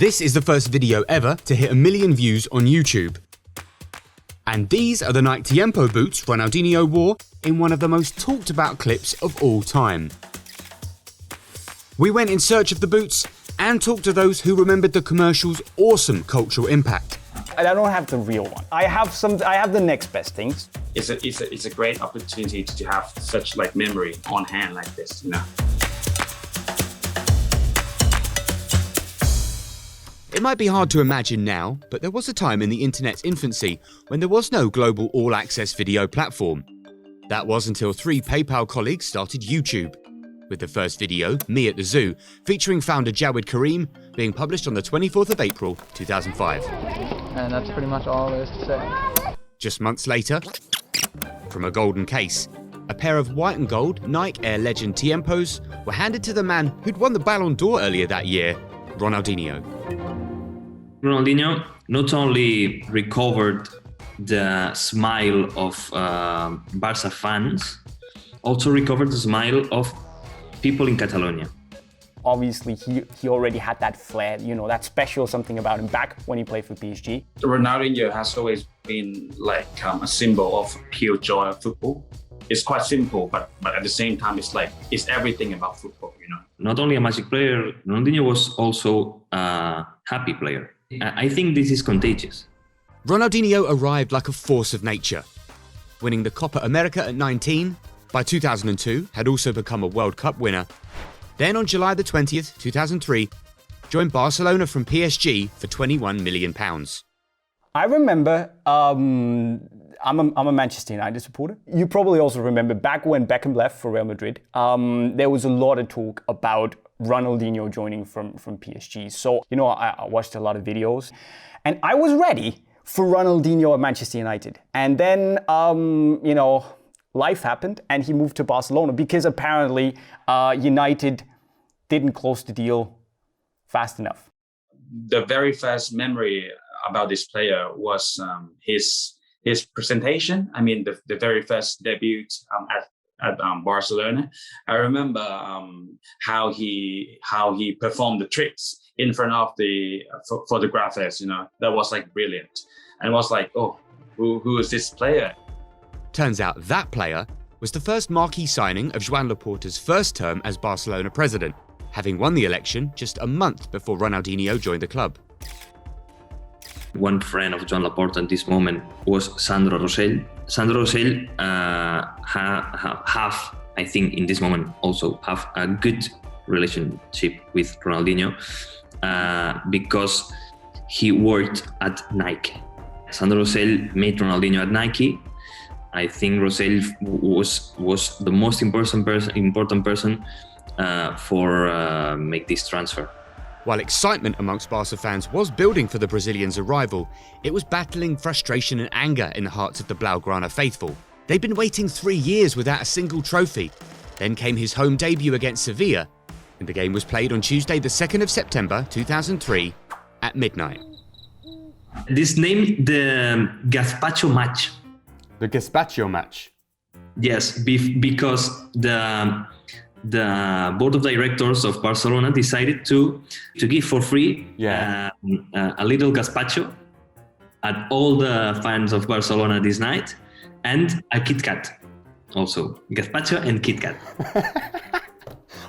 This is the first video ever to hit 1 million views on YouTube. And these are the Nike Tiempo boots Ronaldinho wore in one of the most talked about clips of all time. We went in search of the boots and talked to those who remembered the commercial's awesome cultural impact. I don't have the real one. I have the next best things. It's a great opportunity to have such like memory on hand like this, you know. It might be hard to imagine now, but there was a time in the internet's infancy when there was no global all-access video platform. That was until 3 PayPal colleagues started YouTube, with the first video, Me at the Zoo, featuring founder Jawed Karim, being published on the 24th of April 2005. And that's pretty much all there is to say. Just months later, from a golden case, a pair of white and gold Nike Air Legend Tiempos were handed to the man who'd won the Ballon d'Or earlier that year, Ronaldinho. Ronaldinho not only recovered the smile of Barca fans, also recovered the smile of people in Catalonia. Obviously, he already had that flair, you know, that special something about him back when he played for PSG. Ronaldinho has always been like a symbol of pure joy of football. It's quite simple, but at the same time, it's everything about football, you know. Not only a magic player, Ronaldinho was also a happy player. I think this is contagious. Ronaldinho arrived like a force of nature, winning the Copa America at 19, by 2002 had also become a World Cup winner. Then on July the 20th, 2003, joined Barcelona from PSG for £21 million. I remember, I'm a Manchester United supporter. You probably also remember back when Beckham left for Real Madrid, there was a lot of talk about Ronaldinho joining from PSG. So, you know, I watched a lot of videos and I was ready for Ronaldinho at Manchester United. And then, you know, life happened and he moved to Barcelona because apparently United didn't close the deal fast enough. The very first memory about this player was his presentation. I mean, the very first debut at Barcelona. I remember how he performed the tricks in front of the photographers. You know, that was like brilliant, and it was like, oh, who is this player? Turns out that player was the first marquee signing of Joan Laporta's first term as Barcelona president, having won the election just a month before Ronaldinho joined the club. One friend of Joan Laporta at this moment was Sandro Rosell. Sandro Rosell have, I think in this moment also, have a good relationship with Ronaldinho because he worked at Nike. Sandro Rosell met Ronaldinho at Nike. I think Rosell was the most important person for make this transfer. While excitement amongst Barca fans was building for the Brazilian's arrival, it was battling frustration and anger in the hearts of the Blaugrana faithful. They'd been waiting 3 years without a single trophy. Then came his home debut against Sevilla, and the game was played on Tuesday the 2nd of September 2003 at midnight. This named the Gazpacho match. The Gazpacho match? Yes, because the board of directors of Barcelona decided to give for free a little gazpacho at all the fans of Barcelona this night, and a Kit Kat also. Gazpacho and Kit Kat.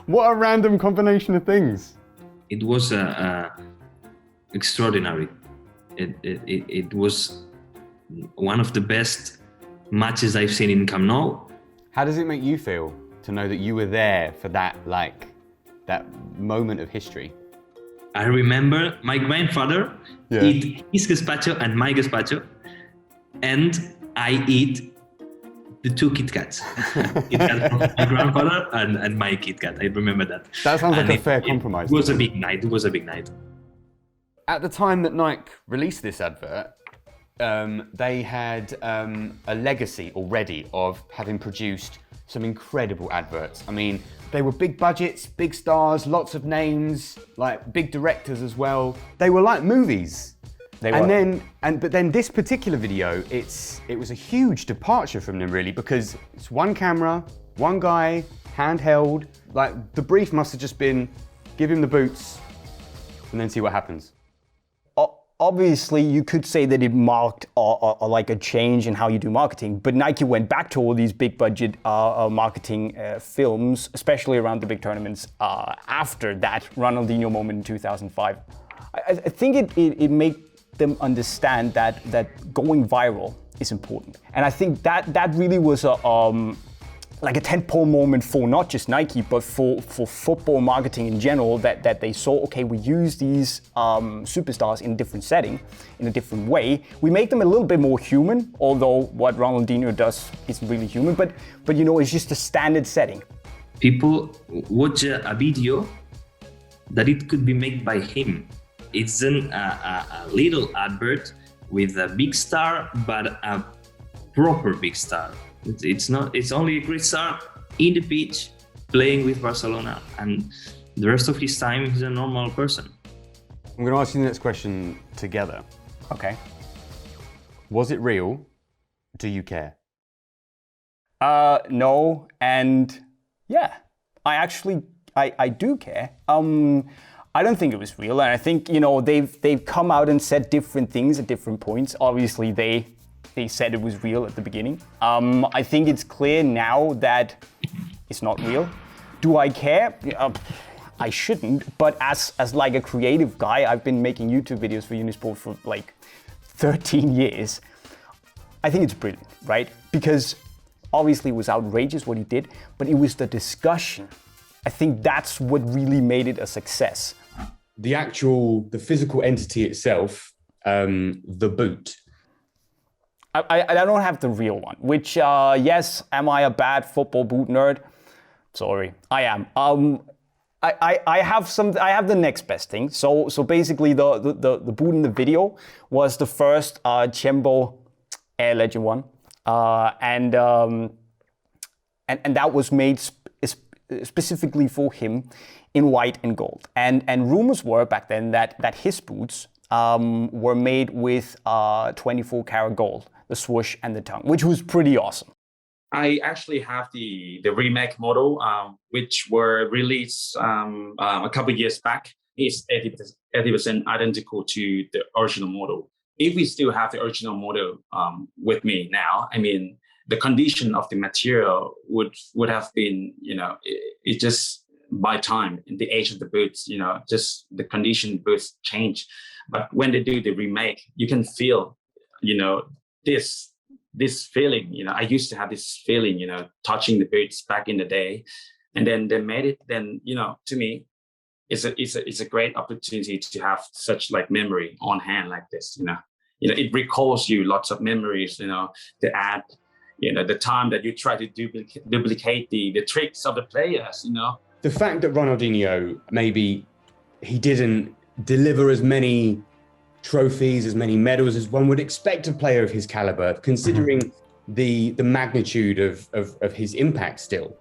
What a random combination of things. It was extraordinary. It was one of the best matches I've seen in Camp Nou. How does it make you feel to know that you were there for that moment of history? I remember my grandfather eat his gazpacho and my gazpacho, and I eat the 2 Kit Kats. Kit Kat from my grandfather and my Kit Kat. I remember that. That sounds like a fair compromise. It was a big night. It was a big night. At the time that Nike released this advert, they had a legacy already of having produced some incredible adverts. I mean, they were big budgets, big stars, lots of names, like big directors as well. They were like movies. They were. But then this particular video, it was a huge departure from them really, because it's one camera, one guy, handheld. Like the brief must have just been, give him the boots and then see what happens. obviously, you could say that it marked like a change in how you do marketing, but Nike went back to all these big budget marketing films, especially around the big tournaments after that Ronaldinho moment in 2005. I think it made them understand that going viral is important. And I think that really was like a tentpole moment for not just Nike, but for football marketing in general, that they saw, okay, we use these superstars in a different setting, in a different way. We make them a little bit more human, although what Ronaldinho does isn't really human, but you know, it's just a standard setting. People watch a video that it could be made by him. It's a little advert with a big star, but a proper big star. It's only a great star in the pitch playing with Barcelona, and the rest of his time he's a normal person. I'm going to ask you the next question together. Okay. Was it real? Do you care? No, and yeah, I do care. I don't think it was real, and I think, you know, they've come out and said different things at different points. Obviously, they said it was real at the beginning. I think it's clear now that it's not real. Do I care? I shouldn't, but as like a creative guy, I've been making YouTube videos for Unisport for like 13 years. I think it's brilliant, right? Because obviously it was outrageous what he did, but it was the discussion. I think that's what really made it a success. The physical entity itself, the boot. I don't have the real one, which, yes, am I a bad football boot nerd? Sorry, I am. I have the next best thing. So basically the boot in the video was the first Chembo Air Legend one. And that was made specifically for him in white and gold. And rumors were back then that his boots were made with 24 karat gold, the swoosh and the tongue, which was pretty awesome. I actually have the remake model, which were released a couple of years back. It's 80% identical to the original model. If we still have the original model with me now, I mean, the condition of the material would have been, you know, it just by time, the age of the boots, you know, just the condition boots change. But when they do the remake, you can feel, you know, this feeling. You know, I used to have this feeling, you know, touching the boots back in the day, and then they made it. Then, you know, to me, it's a great opportunity to have such like memory on hand like this. You know, it recalls you lots of memories. You know, the ad, you know, the time that you try to duplicate the tricks of the players. You know, the fact that Ronaldinho, maybe he didn't deliver as many trophies, as many medals as one would expect a player of his caliber, considering the magnitude of his impact still.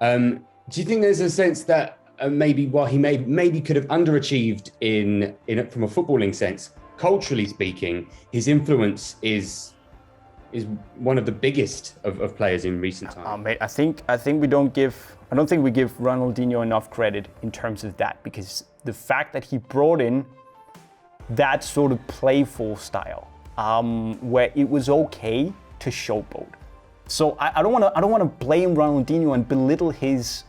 Do you think there's a sense that maybe while he maybe could have underachieved from a footballing sense, culturally speaking, his influence is one of the biggest of players in recent times? Mate, I don't think we give Ronaldinho enough credit in terms of that, because the fact that he brought in that sort of playful style, where it was okay to showboat. So I don't want to blame Ronaldinho and belittle his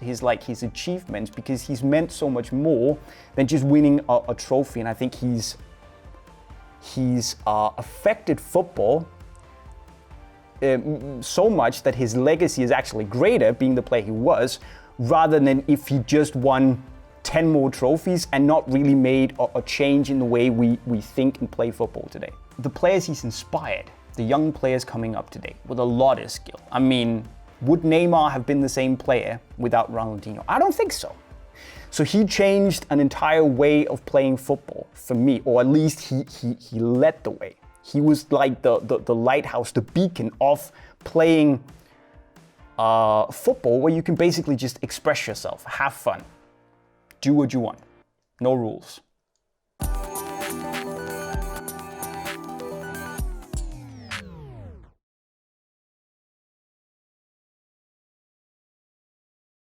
achievements, because he's meant so much more than just winning a trophy. And I think he's affected football so much that his legacy is actually greater, being the player he was, rather than if he just won 10 more trophies and not really made a change in the way we think and play football today. The players he's inspired, the young players coming up today with a lot of skill. I mean, would Neymar have been the same player without Ronaldinho? I don't think so. So he changed an entire way of playing football for me, or at least he led the way. He was like the lighthouse, the beacon of playing football, where you can basically just express yourself, have fun, do what you want, no rules.